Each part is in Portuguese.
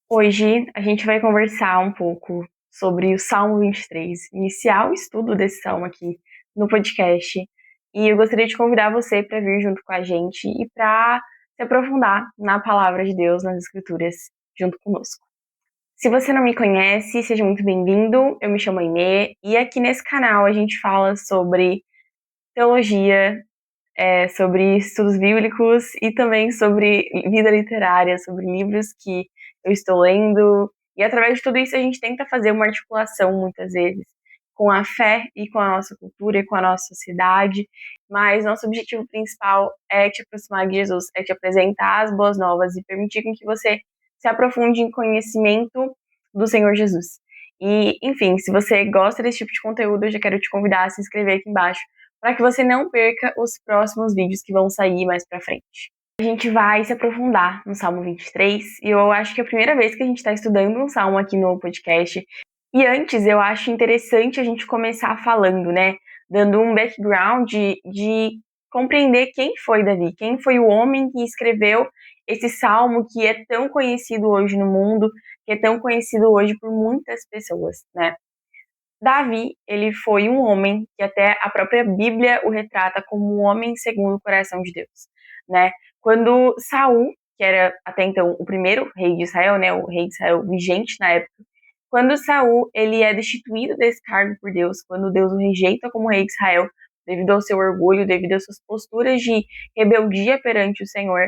Hoje a gente vai conversar um pouco sobre o Salmo 23, iniciar o estudo desse salmo aqui no podcast. E eu gostaria de convidar você para vir junto com a gente e para se aprofundar na palavra de Deus, nas Escrituras, junto conosco. Se você não me conhece, seja muito bem-vindo. Eu me chamo Aimee e aqui nesse canal a gente fala sobre teologia, sobre estudos bíblicos e também sobre vida literária, sobre livros que eu estou lendo. E através de tudo isso a gente tenta fazer uma articulação, muitas vezes, com a fé e com a nossa cultura e com a nossa sociedade. Mas nosso objetivo principal é te aproximar de Jesus, é te apresentar as boas novas e permitir com que você se aprofunde em conhecimento do Senhor Jesus. E, enfim, se você gosta desse tipo de conteúdo, eu já quero te convidar a se inscrever aqui embaixo para que você não perca os próximos vídeos que vão sair mais pra frente. A gente vai se aprofundar no Salmo 23, e eu acho que é a primeira vez que a gente está estudando um salmo aqui no podcast. E antes, eu acho interessante a gente começar falando, né? Dando um background de compreender quem foi Davi, quem foi o homem que escreveu esse salmo que é tão conhecido hoje no mundo, que é tão conhecido hoje por muitas pessoas, né? Davi, ele foi um homem que até a própria Bíblia o retrata como um homem segundo o coração de Deus, né? Quando Saul, que era até então o primeiro rei de Israel, né, o rei de Israel vigente na época, quando Saul, ele é destituído desse cargo por Deus, quando Deus o rejeita como rei de Israel, devido ao seu orgulho, devido às suas posturas de rebeldia perante o Senhor,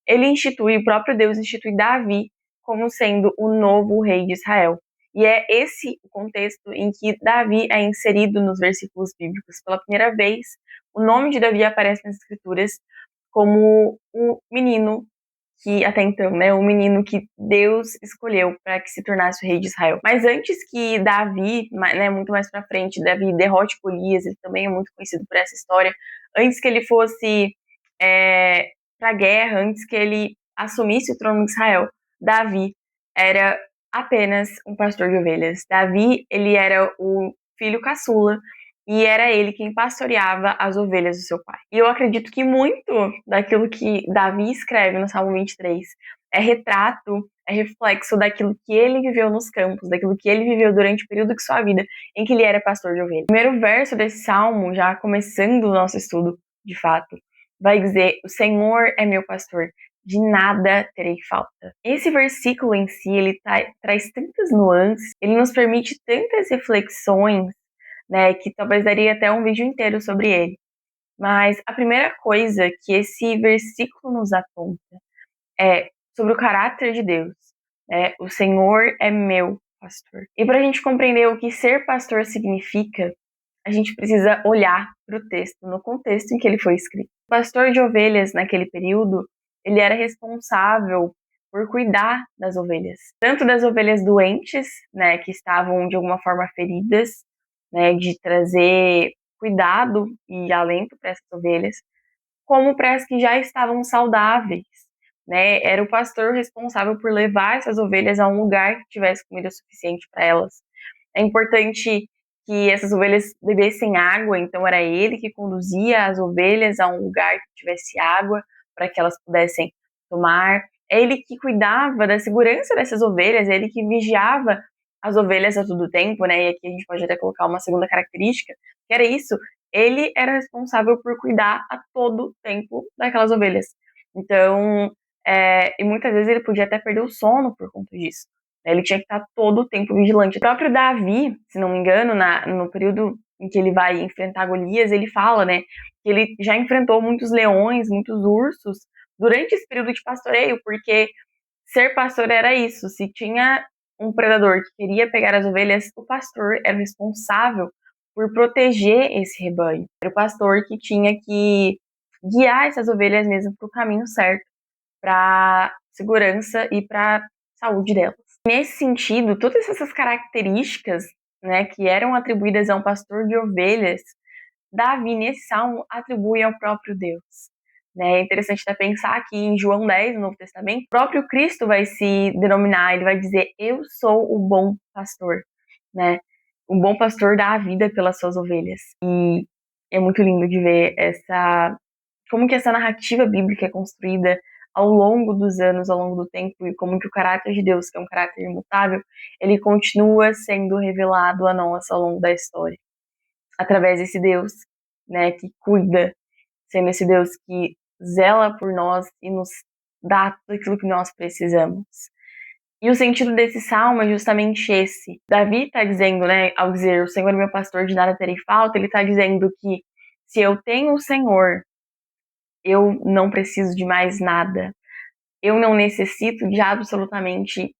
ele institui, o próprio Deus institui Davi como sendo o novo rei de Israel. E é esse o contexto em que Davi é inserido nos versículos bíblicos. Pela primeira vez, o nome de Davi aparece nas Escrituras como o menino que, até então, né, o menino que Deus escolheu para que se tornasse o rei de Israel. Mas antes que Davi, né, muito mais para frente, Davi derrote Golias, ele também é muito conhecido por essa história, antes que ele fosse para a guerra, antes que ele assumisse o trono de Israel, Davi era apenas um pastor de ovelhas. Davi, ele era o filho caçula e era ele quem pastoreava as ovelhas do seu pai. E eu acredito que muito daquilo que Davi escreve no Salmo 23 é retrato, é reflexo daquilo que ele viveu nos campos, daquilo que ele viveu durante o período de sua vida em que ele era pastor de ovelhas. O primeiro verso desse salmo, já começando o nosso estudo de fato, vai dizer: o Senhor é meu pastor, de nada terei falta. Esse versículo em si, ele traz tantas nuances, ele nos permite tantas reflexões, né, que talvez daria até um vídeo inteiro sobre ele. Mas a primeira coisa que esse versículo nos aponta é sobre o caráter de Deus. Né? O Senhor é meu pastor. E para a gente compreender o que ser pastor significa, a gente precisa olhar para o texto, no contexto em que ele foi escrito. O pastor de ovelhas, naquele período, ele era responsável por cuidar das ovelhas. Tanto das ovelhas doentes, né, que estavam de alguma forma feridas, né, de trazer cuidado e alento para essas ovelhas, como para as que já estavam saudáveis, né? Era o pastor responsável por levar essas ovelhas a um lugar que tivesse comida suficiente para elas. É importante que essas ovelhas bebessem água, então era ele que conduzia as ovelhas a um lugar que tivesse água para que elas pudessem tomar. É ele que cuidava da segurança dessas ovelhas, é ele que vigiava as ovelhas a todo tempo, né? E aqui a gente pode até colocar uma segunda característica, que era isso. Ele era responsável por cuidar a todo tempo daquelas ovelhas. Então, e muitas vezes ele podia até perder o sono por conta disso. Ele tinha que estar todo o tempo vigilante. O próprio Davi, se não me engano, no período em que ele vai enfrentar Golias, ele fala, né, que ele já enfrentou muitos leões, muitos ursos, durante esse período de pastoreio, porque ser pastor era isso. Se tinha um predador que queria pegar as ovelhas, o pastor era responsável por proteger esse rebanho. Era o pastor que tinha que guiar essas ovelhas mesmo para o caminho certo, para segurança e para saúde delas. Nesse sentido, todas essas características, né, que eram atribuídas a um pastor de ovelhas, Davi, nesse salmo, atribui ao próprio Deus. Né? É interessante até pensar que em João 10, no Novo Testamento, o próprio Cristo vai se denominar, ele vai dizer: eu sou o bom pastor. Né? O bom pastor dá a vida pelas suas ovelhas. E é muito lindo de ver como que essa narrativa bíblica é construída ao longo dos anos, ao longo do tempo, e como que o caráter de Deus, que é um caráter imutável, ele continua sendo revelado a nós ao longo da história, através desse Deus, né, que cuida, sendo esse Deus que zela por nós e nos dá tudo aquilo que nós precisamos. E o sentido desse salmo é justamente esse. Davi está dizendo, né, ao dizer, o Senhor é meu pastor, de nada terei falta, ele está dizendo que se eu tenho o Senhor, eu não preciso de mais nada. Eu não necessito de absolutamente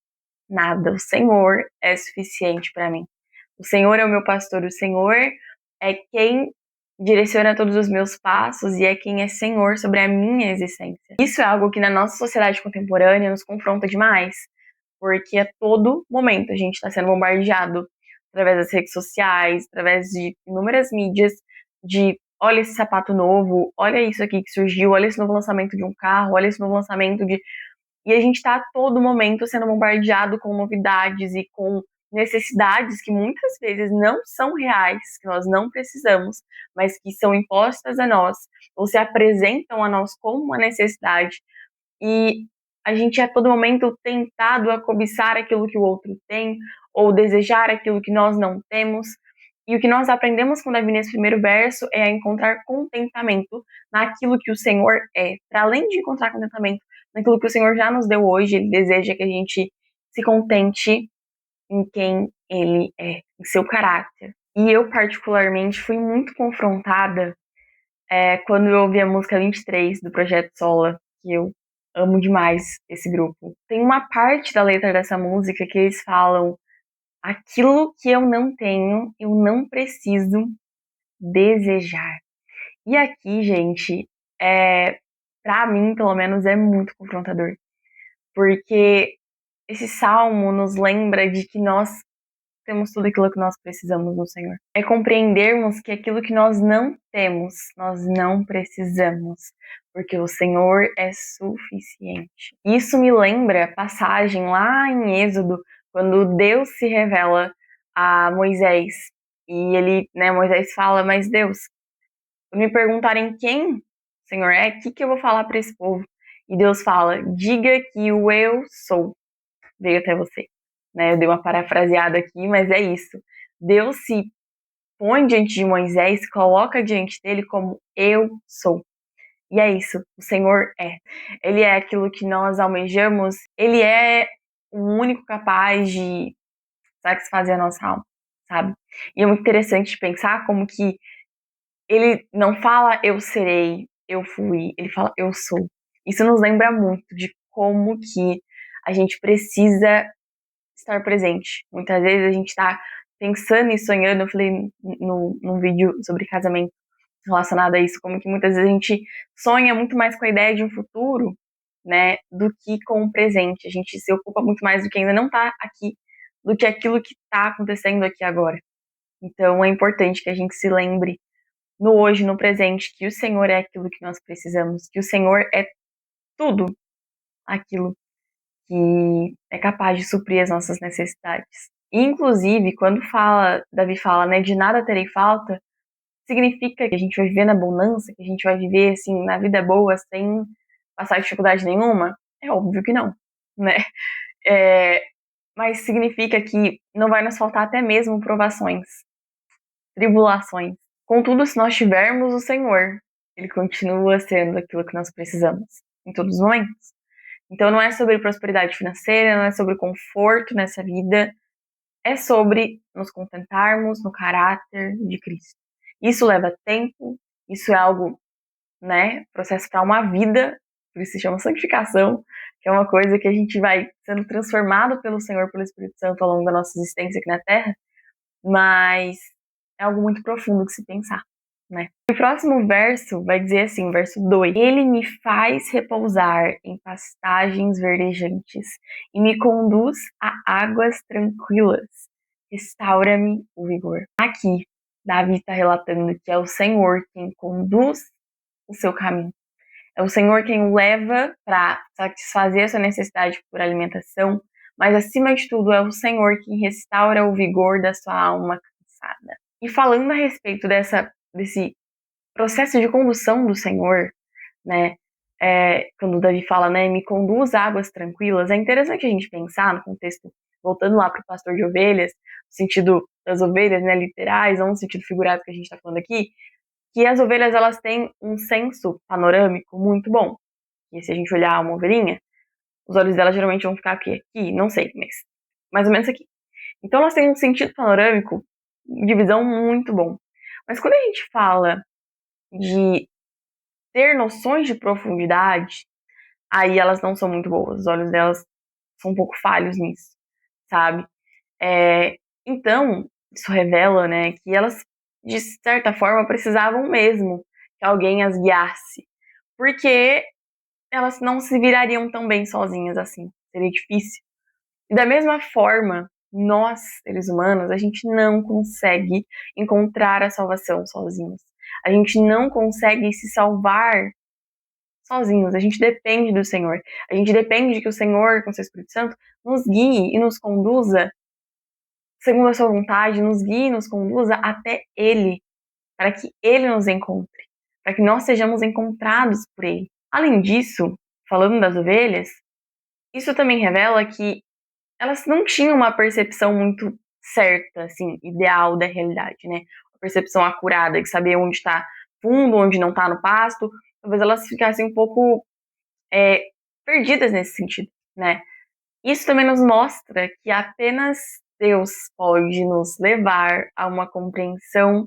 nada. O Senhor é suficiente para mim. O Senhor é o meu pastor, o Senhor é quem direciona todos os meus passos e é quem é Senhor sobre a minha existência. Isso é algo que na nossa sociedade contemporânea nos confronta demais, porque a todo momento a gente está sendo bombardeado através das redes sociais, através de inúmeras mídias, de olha esse sapato novo, olha isso aqui que surgiu, olha esse novo lançamento de um carro, olha esse novo lançamento de... E a gente está a todo momento sendo bombardeado com novidades e com necessidades que muitas vezes não são reais, que nós não precisamos, mas que são impostas a nós, ou se apresentam a nós como uma necessidade. E a gente é a todo momento tentado a cobiçar aquilo que o outro tem, ou desejar aquilo que nós não temos. E o que nós aprendemos com Davi nesse primeiro verso é a encontrar contentamento naquilo que o Senhor é. Para além de encontrar contentamento naquilo que o Senhor já nos deu hoje, Ele deseja que a gente se contente em quem Ele é, em seu caráter. E eu, particularmente, fui muito confrontada quando eu ouvi a música 23 do Projeto Sola, que eu amo demais esse grupo. Tem uma parte da letra dessa música que eles falam: aquilo que eu não tenho, eu não preciso desejar. E aqui, gente, pra mim, pelo menos, é muito confrontador. Porque esse salmo nos lembra de que nós temos tudo aquilo que nós precisamos no Senhor. É compreendermos que aquilo que nós não temos, nós não precisamos, porque o Senhor é suficiente. Isso me lembra a passagem lá em Êxodo, quando Deus se revela a Moisés. E ele, né, Moisés fala, mas Deus, quando me perguntarem quem o Senhor é, o que eu vou falar para esse povo? E Deus fala, diga que o eu sou veio até você. Né? Eu dei uma parafraseada aqui, mas é isso. Deus se põe diante de Moisés, coloca diante dele como eu sou. E é isso, o Senhor é. Ele é aquilo que nós almejamos, ele é o único capaz de satisfazer a nossa alma, sabe? E é muito interessante pensar como que ele não fala eu serei, eu fui, ele fala eu sou. Isso nos lembra muito de como que a gente precisa estar presente. Muitas vezes a gente está pensando e sonhando, eu falei num vídeo sobre casamento relacionado a isso, como que muitas vezes a gente sonha muito mais com a ideia de um futuro, né, do que com o presente. A gente se ocupa muito mais do que ainda não está aqui, do que aquilo que está acontecendo aqui agora. Então é importante que a gente se lembre no hoje, no presente, que o Senhor é aquilo que nós precisamos, que o Senhor é tudo aquilo que é capaz de suprir as nossas necessidades. Inclusive, quando Davi fala, né, de nada terei falta, significa que a gente vai viver na abundância, que a gente vai viver, assim, na vida boa, sem passar dificuldade nenhuma? É óbvio que não, né? Mas significa que não vai nos faltar até mesmo provações, tribulações. Contudo, se nós tivermos o Senhor, Ele continua sendo aquilo que nós precisamos, em todos os momentos. Então não é sobre prosperidade financeira, não é sobre conforto nessa vida, é sobre nos contentarmos no caráter de Cristo. Isso leva tempo, isso é algo, né, processo para uma vida, por isso se chama santificação, que é uma coisa que a gente vai sendo transformado pelo Senhor, pelo Espírito Santo ao longo da nossa existência aqui na Terra, mas é algo muito profundo de se pensar, né? O próximo verso vai dizer assim, verso 2: Ele me faz repousar em pastagens verdejantes e me conduz a águas tranquilas. Restaura-me o vigor. Aqui, Davi está relatando que é o Senhor quem conduz o seu caminho. É o Senhor quem o leva para satisfazer a sua necessidade por alimentação, mas acima de tudo é o Senhor quem restaura o vigor da sua alma cansada. E falando a respeito desse processo de condução do Senhor, né, quando o Davi fala, né, me conduz a águas tranquilas, é interessante a gente pensar no contexto, voltando lá para o pastor de ovelhas, no sentido das ovelhas, né, literais, não no sentido figurado que a gente está falando aqui, que as ovelhas elas têm um senso panorâmico muito bom. E se a gente olhar uma ovelhinha, os olhos dela geralmente vão ficar aqui, não sei, mas mais ou menos aqui. Então elas têm um sentido panorâmico de visão muito bom. Mas quando a gente fala de ter noções de profundidade, aí elas não são muito boas. Os olhos delas são um pouco falhos nisso, sabe? Então, isso revela, né, que elas, de certa forma, precisavam mesmo que alguém as guiasse. Porque elas não se virariam tão bem sozinhas assim. Seria difícil. E da mesma forma, nós, seres humanos, a gente não consegue encontrar a salvação sozinhos. A gente não consegue se salvar sozinhos. A gente depende do Senhor. A gente depende de que o Senhor, com seu Espírito Santo, nos guie e nos conduza segundo a sua vontade, nos guie e nos conduza até Ele, para que Ele nos encontre, para que nós sejamos encontrados por Ele. Além disso, falando das ovelhas, isso também revela que elas não tinham uma percepção muito certa, assim, ideal da realidade, né? Uma percepção acurada de saber onde está fundo, onde não está no pasto. Talvez elas ficassem um pouco perdidas nesse sentido, né? Isso também nos mostra que apenas Deus pode nos levar a uma compreensão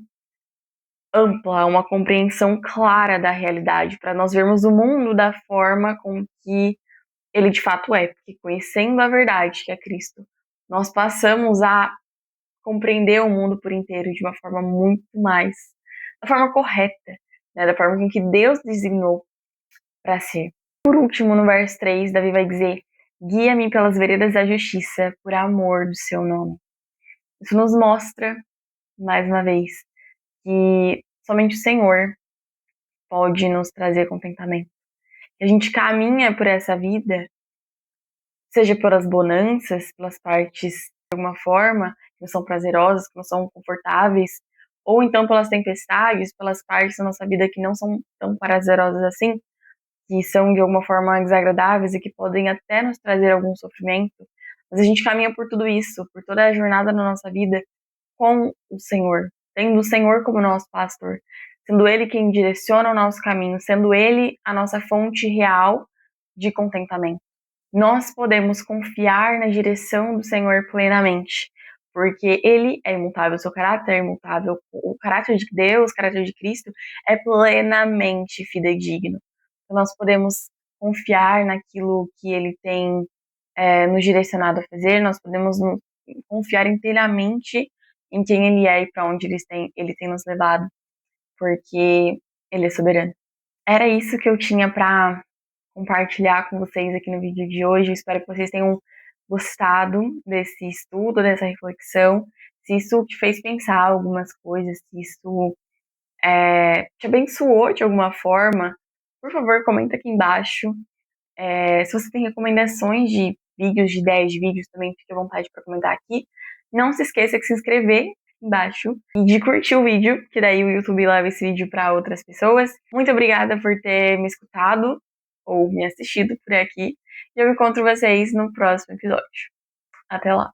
ampla, uma compreensão clara da realidade, para nós vermos o mundo da forma com que ele de fato é, porque conhecendo a verdade, que é Cristo, nós passamos a compreender o mundo por inteiro de uma forma muito mais, da forma correta, né, da forma com que Deus designou para ser. Por último, no verso 3, Davi vai dizer: guia-me pelas veredas da justiça, por amor do seu nome. Isso nos mostra, mais uma vez, que somente o Senhor pode nos trazer contentamento. Que a gente caminha por essa vida, seja pelas bonanças, pelas partes, de alguma forma, que não são prazerosas, que não são confortáveis, ou então pelas tempestades, pelas partes da nossa vida que não são tão prazerosas assim, que são de alguma forma desagradáveis e que podem até nos trazer algum sofrimento. Mas a gente caminha por tudo isso, por toda a jornada na nossa vida com o Senhor, tendo o Senhor como nosso pastor, sendo Ele quem direciona o nosso caminho, sendo Ele a nossa fonte real de contentamento. Nós podemos confiar na direção do Senhor plenamente, porque Ele é imutável, seu caráter é imutável, o caráter de Deus, o caráter de Cristo é plenamente fidedigno. Então, nós podemos confiar naquilo que Ele tem nos direcionado a fazer, nós podemos confiar inteiramente em quem Ele é e para onde Ele tem nos levado, porque Ele é soberano. Era isso que eu tinha para compartilhar com vocês aqui no vídeo de hoje. Eu espero que vocês tenham gostado desse estudo, dessa reflexão. Se isso te fez pensar algumas coisas, se isso te abençoou de alguma forma, por favor, comenta aqui embaixo. Se você tem recomendações de vídeos, de ideias de vídeos, também fique à vontade para comentar aqui. Não se esqueça de se inscrever embaixo e de curtir o vídeo, que daí o YouTube leva esse vídeo para outras pessoas. Muito obrigada por ter me escutado ou me assistido por aqui. E eu encontro vocês no próximo episódio. Até lá!